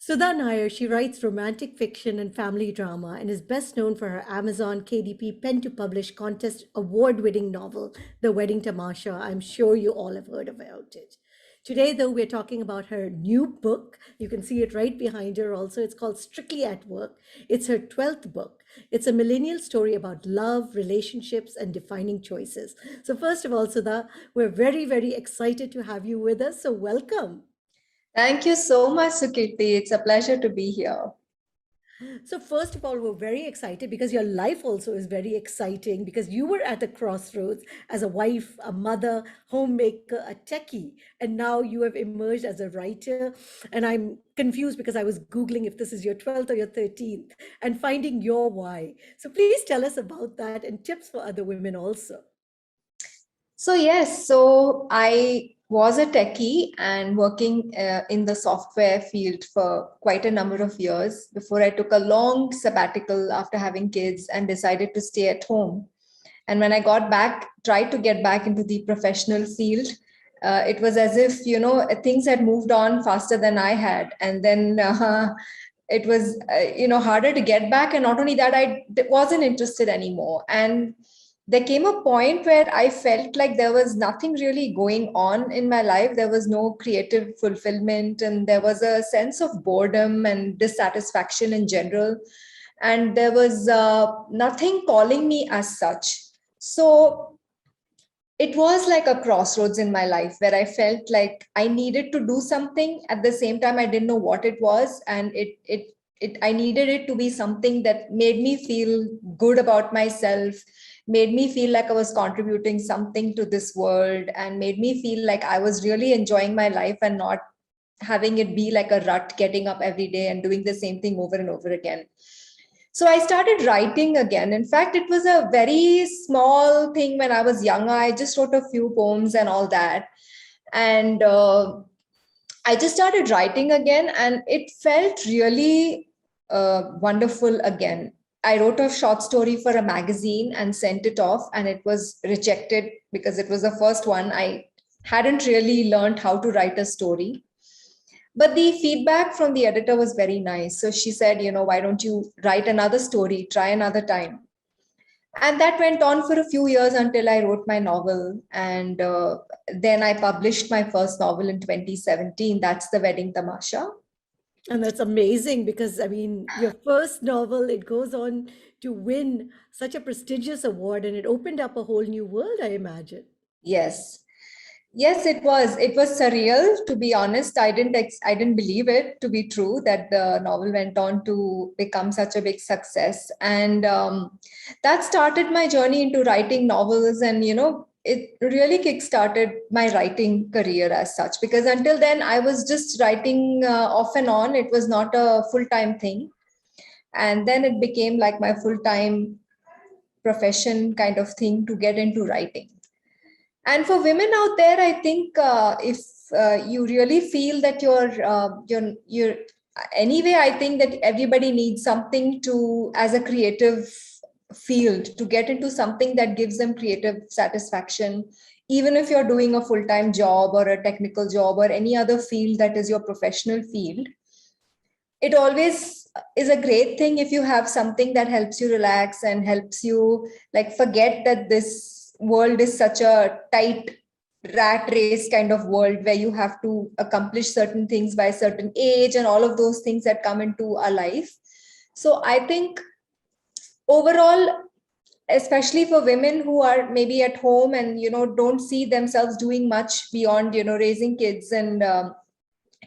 Sudha Nair, she writes romantic fiction and family drama and is best known for her Amazon KDP Pen to Publish contest award winning novel, The Wedding Tamasha. I'm sure you all have heard about it. Today, though, we're talking about her new book. You can see it right behind her also. It's called Strictly at Work. It's her 12th book. It's a millennial story about love, relationships, and defining choices. So, first of all, Sudha, we're very, very excited to have you with us. So, welcome. Thank you so much, Sukirti. It's a pleasure to be here. So, first of all, we're very excited because your life also is very exciting because you were at a crossroads as a wife, a mother, homemaker, a techie, and now you have emerged as a writer. And I'm confused because I was Googling if this is your 12th or your 13th and finding your why. So, please tell us about that and tips for other women also. So I was a techie and working in the software field for quite a number of years before I took a long sabbatical after having kids and decided to stay at home. And when I got back, tried to get back into the professional field, it was as if, things had moved on faster than I had. And then it was, harder to get back. And not only that, wasn't interested anymore. And there came a point where I felt like there was nothing really going on in my life. There was no creative fulfillment, and there was a sense of boredom and dissatisfaction in general. And there was nothing calling me as such. So it was like a crossroads in my life where I felt like I needed to do something. At the same time, I didn't know what it was, and I needed it to be something that made me feel good about myself, made me feel like I was contributing something to this world, and made me feel like I was really enjoying my life and not having it be like a rut, getting up every day and doing the same thing over and over again. So I started writing again. In fact, it was a very small thing when I was younger. I just wrote a few poems and all that. And I just started writing again, and it felt really wonderful again. I wrote a short story for a magazine and sent it off, and it was rejected because it was the first one. I hadn't really learned how to write a story. But the feedback from the editor was very nice. So she said, why don't you write another story, try another time? And that went on for a few years until I wrote my novel. And then I published my first novel in 2017. That's The Wedding Tamasha. And that's amazing because, I mean, your first novel, it goes on to win such a prestigious award and it opened up a whole new world, I imagine. Yes. Yes, it was. It was surreal, to be honest. I didn't believe it to be true that the novel went on to become such a big success, and that started my journey into writing novels. And it really kickstarted my writing career as such. Because until then, I was just writing off and on. It was not a full time thing, and then it became like my full time profession kind of thing to get into writing. And for women out there, I think if you really feel that you're anyway, I think that everybody needs something to as a creative field to get into something that gives them creative satisfaction. Even if you're doing a full-time job or a technical job or any other field that is your professional field, it always is a great thing if you have something that helps you relax and helps you like forget that this world is such a tight rat race kind of world where you have to accomplish certain things by a certain age and all of those things that come into our life. So I think overall, especially for women who are maybe at home and don't see themselves doing much beyond raising kids and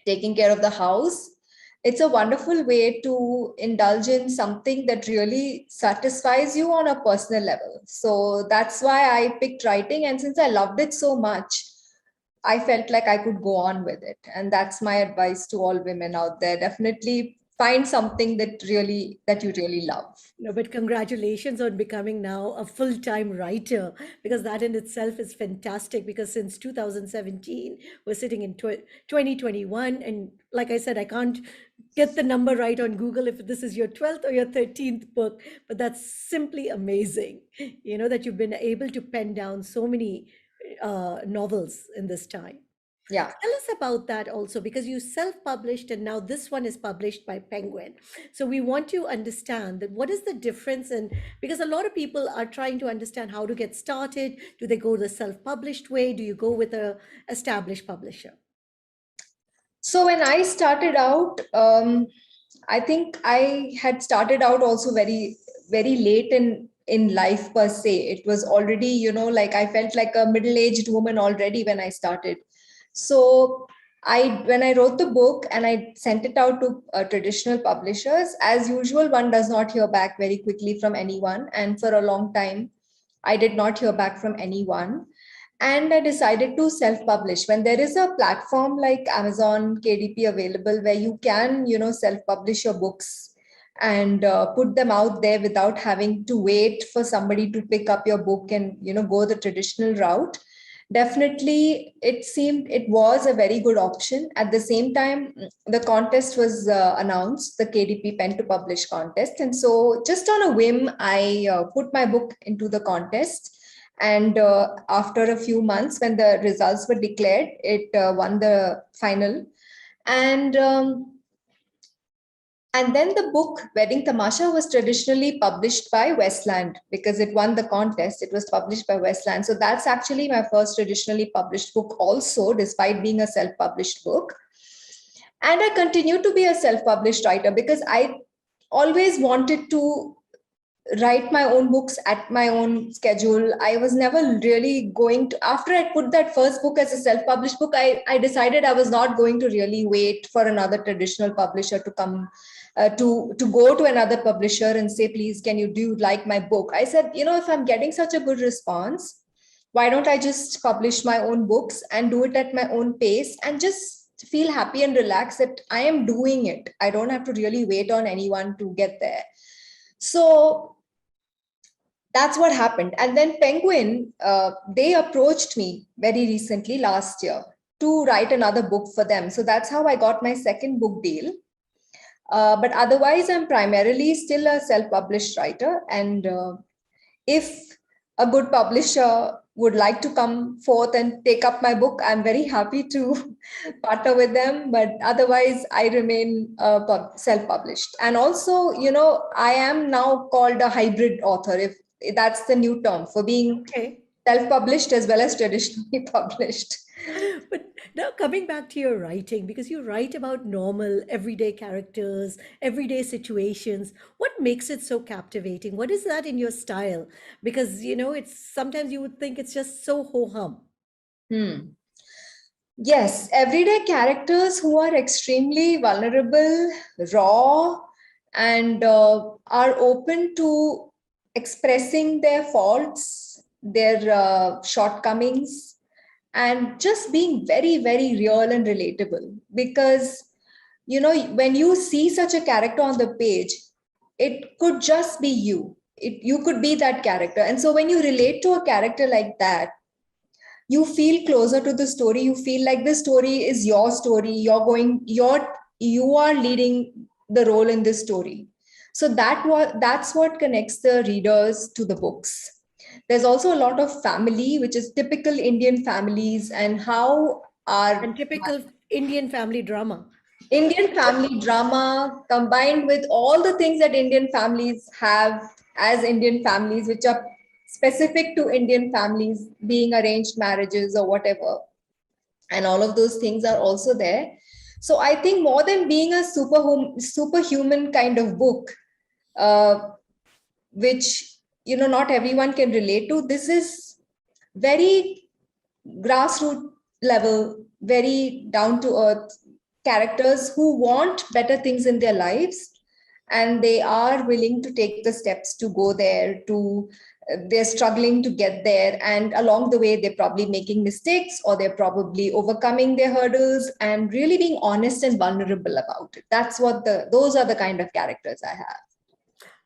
taking care of the house, it's a wonderful way to indulge in something that really satisfies you on a personal level. So that's why I picked writing, and since I loved it so much, I felt like I could go on with it. And that's my advice to all women out there. Definitely find something that you really love. No, but congratulations on becoming now a full-time writer because that in itself is fantastic because since 2017 we're sitting in 2021 and like I said I can't get the number right on Google if this is your 12th or your 13th book, but that's simply amazing. That you've been able to pen down so many novels in this time. Yeah. Tell us about that also, because you self-published and now this one is published by Penguin. So we want to understand that what is the difference, and because a lot of people are trying to understand how to get started. Do they go the self-published way? Do you go with a established publisher? So when I started out, I think I had started out also very, very late in life per se. It was already, like I felt like a middle-aged woman already when I started. So when I wrote the book and I sent it out to traditional publishers, as usual, one does not hear back very quickly from anyone. And for a long time, I did not hear back from anyone. And I decided to self-publish. When there is a platform like Amazon KDP available where you can, self-publish your books and put them out there without having to wait for somebody to pick up your book and, go the traditional route, definitely it was a very good option. At the same time, the contest was announced, the KDP pen to publish contest, and so just on a whim I put my book into the contest. And after a few months, when the results were declared, it won the final. And um, and then the book Wedding Tamasha was traditionally published by Westland because it won the contest. It was published by Westland. So that's actually my first traditionally published book, also, despite being a self published book. And I continue to be a self published writer because I always wanted to write my own books at my own schedule. I was never really going to, after I put that first book as a self published book, I decided I was not going to really wait for another traditional publisher to come. To go to another publisher and say, please, can you like my book? I said, if I'm getting such a good response, why don't I just publish my own books and do it at my own pace and just feel happy and relaxed that I am doing it. I don't have to really wait on anyone to get there. So that's what happened. And then Penguin, they approached me very recently last year to write another book for them. So that's how I got my second book deal. But otherwise, I'm primarily still a self-published writer. And if a good publisher would like to come forth and take up my book, I'm very happy to partner with them. But otherwise, I remain self-published. And also, I am now called a hybrid author, if that's the new term for being Okay. self-published as well as traditionally published. But now coming back to your writing, because you write about normal, everyday characters, everyday situations, what makes it so captivating? What is that in your style? Because, it's sometimes you would think it's just so ho hum. Hmm. Yes, everyday characters who are extremely vulnerable, raw, and are open to expressing their faults, their shortcomings, and just being very, very real and relatable. Because, when you see such a character on the page, it could just be you. You could be that character. And so when you relate to a character like that, you feel closer to the story. You feel like the story is your story. You are leading the role in this story. So that's what connects the readers to the books. There's also a lot of family, which is typical Indian families, and how our And typical Indian family drama. Indian family drama combined with all the things that Indian families have as Indian families, which are specific to Indian families, being arranged marriages or whatever. And all of those things are also there. So I think more than being a superhuman kind of book, uh, which not everyone can relate to, this is very grassroots level, very down to earth characters who want better things in their lives, and they are willing to take the steps to go there. They're struggling to get there, and along the way they're probably making mistakes, or they're probably overcoming their hurdles and really being honest and vulnerable about it. Those are the kind of characters I have.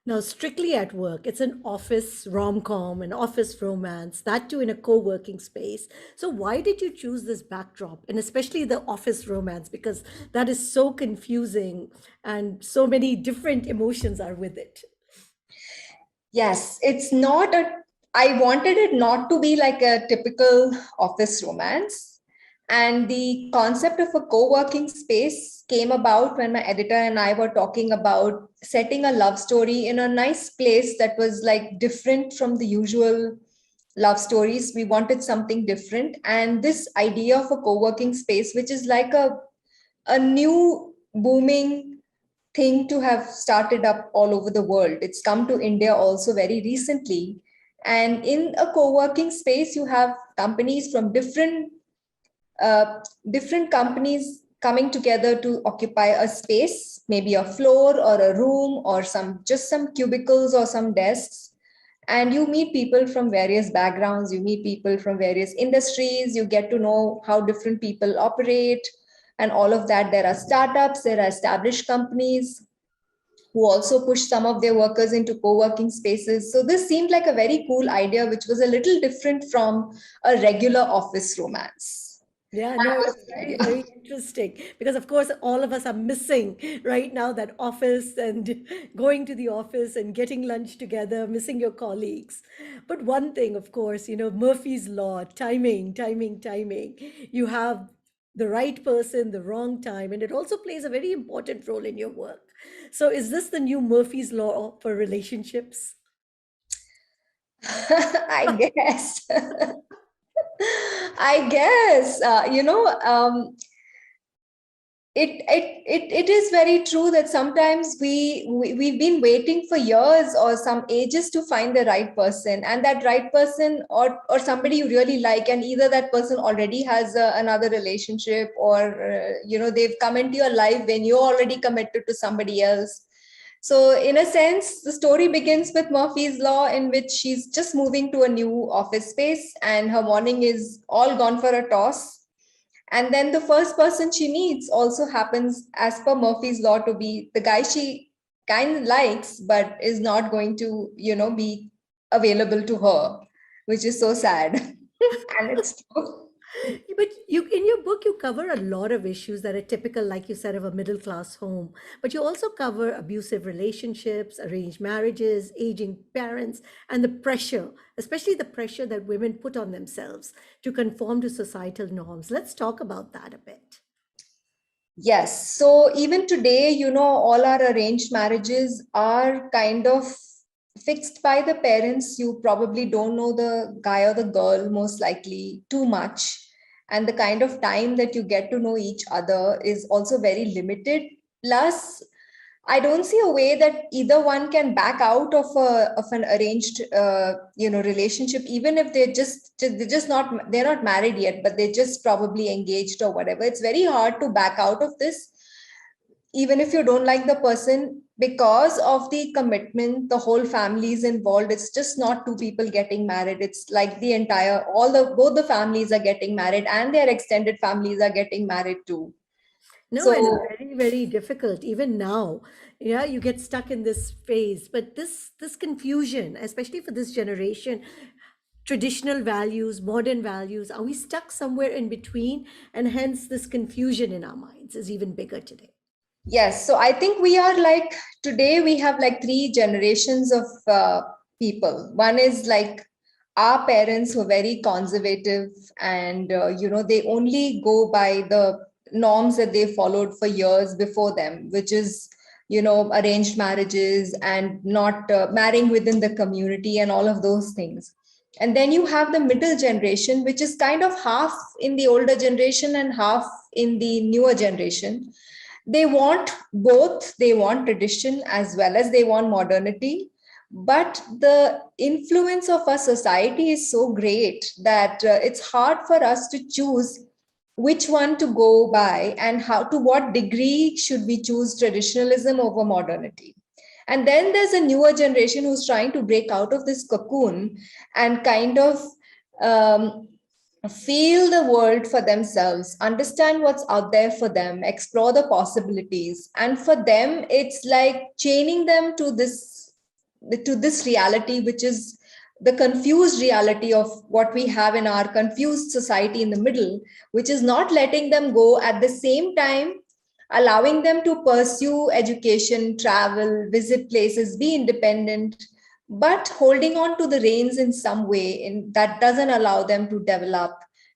Now, Strictly at Work, it's an office rom-com, an office romance, that too in a co-working space. So why did you choose this backdrop, and especially the office romance? Because that is so confusing and so many different emotions are with it. Yes, it's not a, I wanted it not to be like a typical office romance. And the concept of a co-working space came about when my editor and I were talking about setting a love story in a nice place that was like different from the usual love stories. We wanted something different. And this idea of a co-working space, which is like a new booming thing to have started up all over the world. It's come to India also very recently. And in a co-working space, you have companies from different companies coming together to occupy a space, maybe a floor or a room or some cubicles or some desks. And you meet people from various backgrounds, you meet people from various industries, you get to know how different people operate and all of that. There are startups, there are established companies who also push some of their workers into co-working spaces. So this seemed like a very cool idea, which was a little different from a regular office romance. Yeah, That no, was it's the very, idea. very interesting because, of course, all of us are missing right now that office and going to the office and getting lunch together, missing your colleagues. But one thing, of course, Murphy's Law, timing, timing, timing. You have the right person, the wrong time, and it also plays a very important role in your work. So, is this the new Murphy's Law for relationships? I guess. I guess, it is very true that sometimes we've been waiting for years or some ages to find the right person, and that right person or somebody you really like, and either that person already has another relationship, or they've come into your life when you're already committed to somebody else. So in a sense, the story begins with Murphy's Law, in which she's just moving to a new office space and her morning is all gone for a toss. And then the first person she meets also happens, as per Murphy's Law, to be the guy she kind of likes, but is not going to, be available to her, which is so sad. And it's true. But in your book, you cover a lot of issues that are typical, like you said, of a middle class home. But you also cover abusive relationships, arranged marriages, aging parents, and the pressure, especially the pressure that women put on themselves to conform to societal norms. Let's talk about that a bit. Yes. So even today, all our arranged marriages are kind of fixed by the parents. You probably don't know the guy or the girl, most likely, too much. And the kind of time that you get to know each other is also very limited. Plus, I don't see a way that either one can back out of an arranged relationship, even if they're not married yet, but they're just probably engaged or whatever. It's very hard to back out of this, even if you don't like the person, because of the commitment. The whole family is involved. It's just not two people getting married. It's like the entire all the both the families are getting married and their extended families are getting married too. No, and it's So very, very difficult. Even now, yeah, you get stuck in this phase. But this confusion, especially for this generation, traditional values, modern values, are we stuck somewhere in between? And hence this confusion in our minds is even bigger today. yes, so I think we are like today we have like three generations of people. One is like our parents who are very conservative, and they only go by the norms that they followed for years before them, which is arranged marriages and not marrying within the community and all of those things. And then you have the middle generation, which is kind of half in the older generation and half in the newer generation. They want both. They want tradition as well as they want modernity, but the influence of our society is so great that it's hard for us to choose which one to go by, and how, to what degree should we choose traditionalism over modernity. And then there's a newer generation who's trying to break out of this cocoon and kind of um, feel the world for themselves, understand what's out there for them, explore the possibilities. And for them, it's like chaining them to this reality, which is the confused reality of what we have in our confused society in the middle, which is not letting them go, at the same time allowing them to pursue education, travel, visit places, be independent, but holding on to the reins in some way, in that doesn't allow them to develop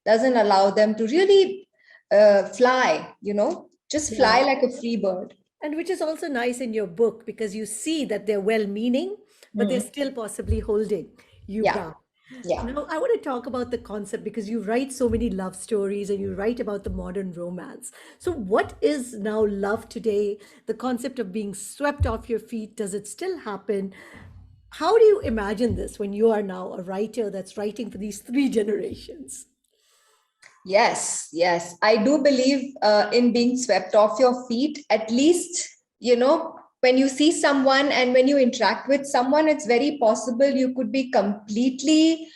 doesn't allow them to really fly, just Yeah. fly like a free bird. And which is also nice in your book because you see that they're well meaning, but they're Hmm. still possibly holding you Yeah, back. yeah. Now, I want to talk about the concept because you write so many love stories and you write about the modern romance. So, what is now love today? The concept of being swept off your feet, does it still happen? How do you imagine this when you are now a writer that's writing for these three generations? Yes, yes. I do believe in being swept off your feet. At least, when you see someone and when you interact with someone, it's very possible you could be completely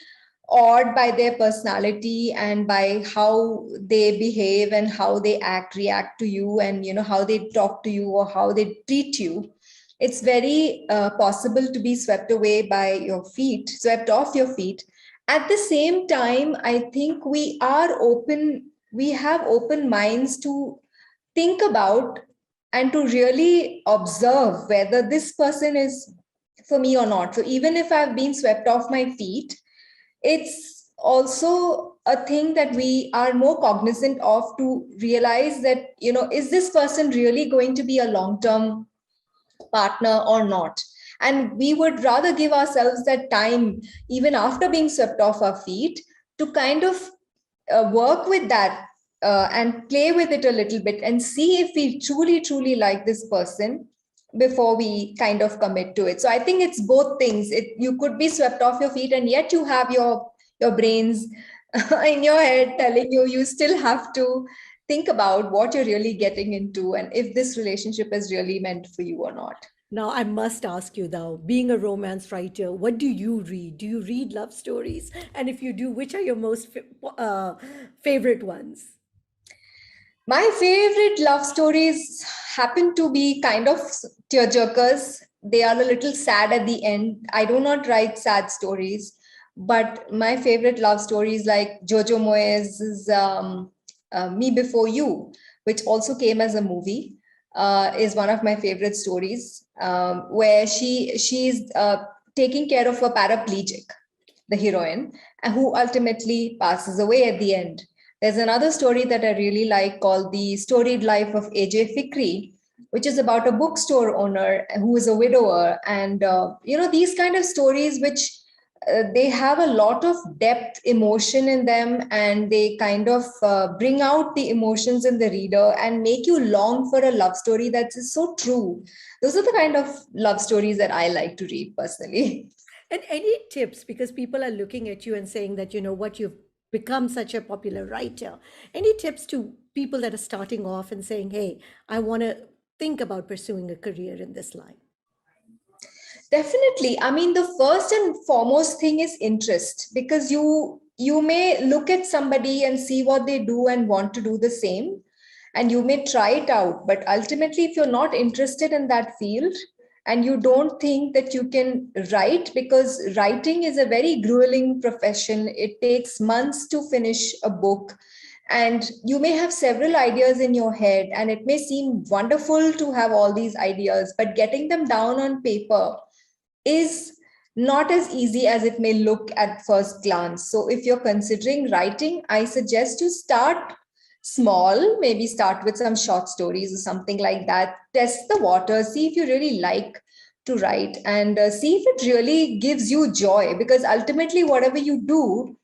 awed by their personality and by how they behave and how they react to you, and how they talk to you or how they treat you. It's very possible to be swept away by your feet, swept off your feet. At the same time, I think we have open minds to think about and to really observe whether this person is for me or not. So even if I've been swept off my feet, it's also a thing that we are more cognizant of, to realize that, is this person really going to be a long term partner or not? And we would rather give ourselves that time, even after being swept off our feet, to kind of work with that, and play with it a little bit and see if we truly, truly like this person before we kind of commit to it. So I think it's both things. You could be swept off your feet, and yet you have your brains in your head telling you still have to think about what you're really getting into and if this relationship is really meant for you or not. Now, I must ask you though, being a romance writer, what do you read? Do you read love stories? And if you do, which are your most favorite ones? My favorite love stories happen to be kind of tearjerkers. They are a little sad at the end. I do not write sad stories, but my favorite love stories, like Jojo Moyes' Me Before You, which also came as a movie, is one of my favorite stories, where she's taking care of a paraplegic, the heroine, who ultimately passes away at the end. There's another story that I really like called The Storied Life of AJ Fikri, which is about a bookstore owner who is a widower. And, these kind of stories, which they have a lot of depth, emotion in them, and they kind of bring out the emotions in the reader and make you long for a love story that is so true. Those are the kind of love stories that I like to read personally. And any tips, because people are looking at you and saying that, you know what, you've become such a popular writer. Any tips to people that are starting off and saying, hey, I want to think about pursuing a career in this line? Definitely. I mean, the first and foremost thing is interest, because you may look at somebody and see what they do and want to do the same, and you may try it out. But ultimately, if you're not interested in that field and you don't think that you can write, because writing is a very grueling profession, it takes months to finish a book. And you may have several ideas in your head, and it may seem wonderful to have all these ideas, but getting them down on paper is not as easy as it may look at first glance. So, if you're considering writing, I suggest you start small, maybe start with some short stories or something like that. Test the water, see if you really like to write, and see if it really gives you joy, because ultimately, whatever you do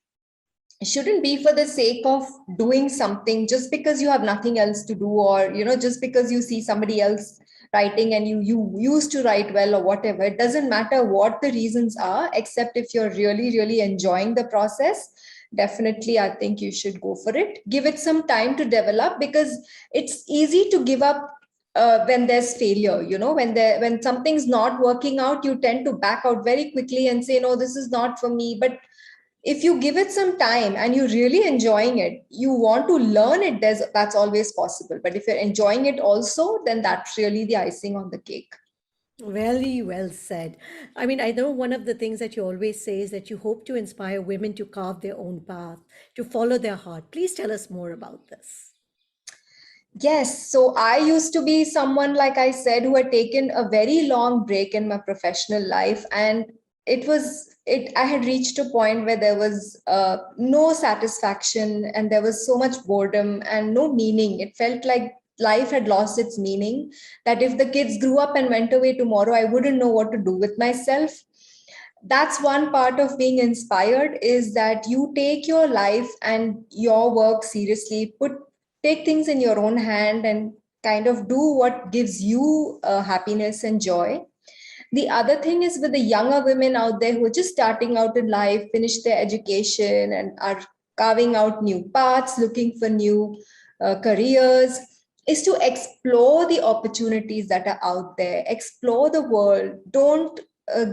shouldn't be for the sake of doing something just because you have nothing else to do, or just because you see somebody else writing and you used to write well or whatever. It doesn't matter what the reasons are, except if you're really, really enjoying the process. Definitely, I think you should go for it. Give it some time to develop, because it's easy to give up when there's failure. When something's not working out, you tend to back out very quickly and say, no, this is not for me. But if you give it some time and you're really enjoying it, you want to learn it, that's always possible. But if you're enjoying it also, then that's really the icing on the cake. Very well said. I mean, I know one of the things that you always say is that you hope to inspire women to carve their own path, to follow their heart. Please tell us more about this. Yes, so I used to be someone, like I said, who had taken a very long break in my professional life, and I had reached a point where there was no satisfaction, and there was so much boredom and no meaning. It felt like life had lost its meaning, that if the kids grew up and went away tomorrow, I wouldn't know what to do with myself. That's one part of being inspired, is that you take your life and your work seriously, take things in your own hand and kind of do what gives you happiness and joy. The other thing is, with the younger women out there who are just starting out in life, finished their education and are carving out new paths, looking for new careers, is to explore the opportunities that are out there, explore the world. Don't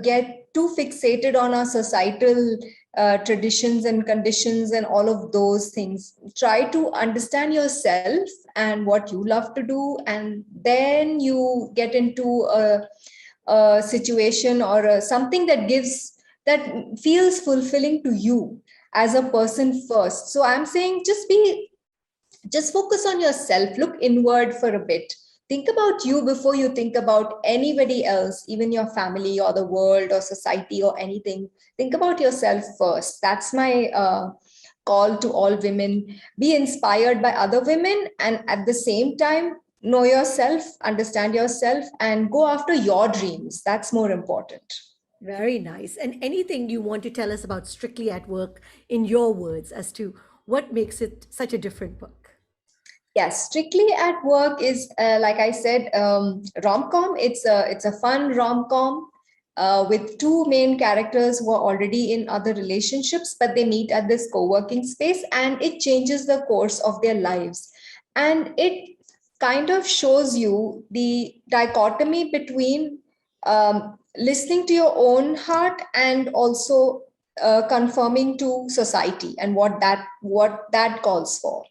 get too fixated on our societal traditions and conditions and all of those things. Try to understand yourself and what you love to do, and then you get into a situation or something that feels fulfilling to you as a person first. So I'm saying, just focus on yourself, look inward for a bit, think about you before you think about anybody else, even your family or the world or society or anything. Think about yourself first. That's my call to all women. Be inspired by other women, and at the same time, know yourself, understand yourself, and go after your dreams. That's more important. Very nice. And anything you want to tell us about Strictly at Work in your words as to what makes it such a different book? Yes, Strictly at Work is, like I said, rom-com. It's a fun rom-com with two main characters who are already in other relationships, but they meet at this co-working space, and it changes the course of their lives. And it kind of shows you the dichotomy between listening to your own heart and also conforming to society and what that calls for.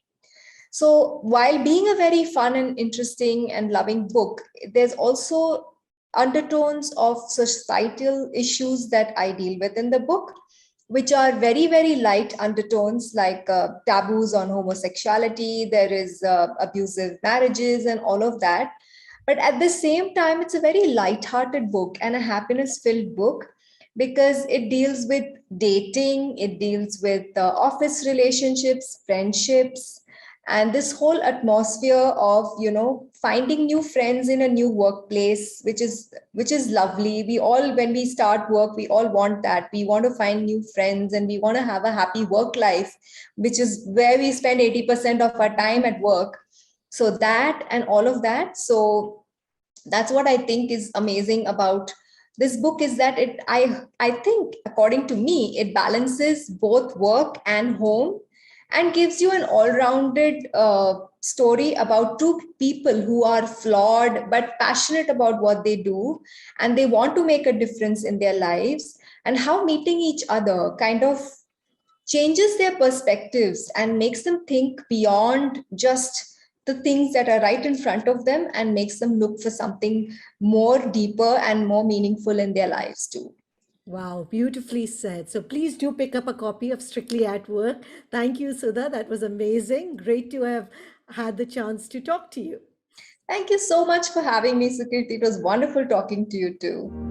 So, while being a very fun and interesting and loving book, there's also undertones of societal issues that I deal with in the book, which are very, very light undertones, like taboos on homosexuality, there is abusive marriages, and all of that. But at the same time, it's a very light-hearted book and a happiness-filled book, because it deals with dating, it deals with office relationships, friendships, and this whole atmosphere of, finding new friends in a new workplace, which is lovely. We all, when we start work, we all want that. We want to find new friends, and we want to have a happy work life, which is where we spend 80% of our time at work. So that and all of that. So that's what I think is amazing about this book, is that I think, according to me, it balances both work and home, and gives you an all-rounded story about two people who are flawed but passionate about what they do, and they want to make a difference in their lives, and how meeting each other kind of changes their perspectives and makes them think beyond just the things that are right in front of them, and makes them look for something more deeper and more meaningful in their lives too. Wow, beautifully said. So please do pick up a copy of Strictly at Work. Thank you, Sudha. That was amazing. Great to have had the chance to talk to you. Thank you so much for having me, Sukirti. It was wonderful talking to you too.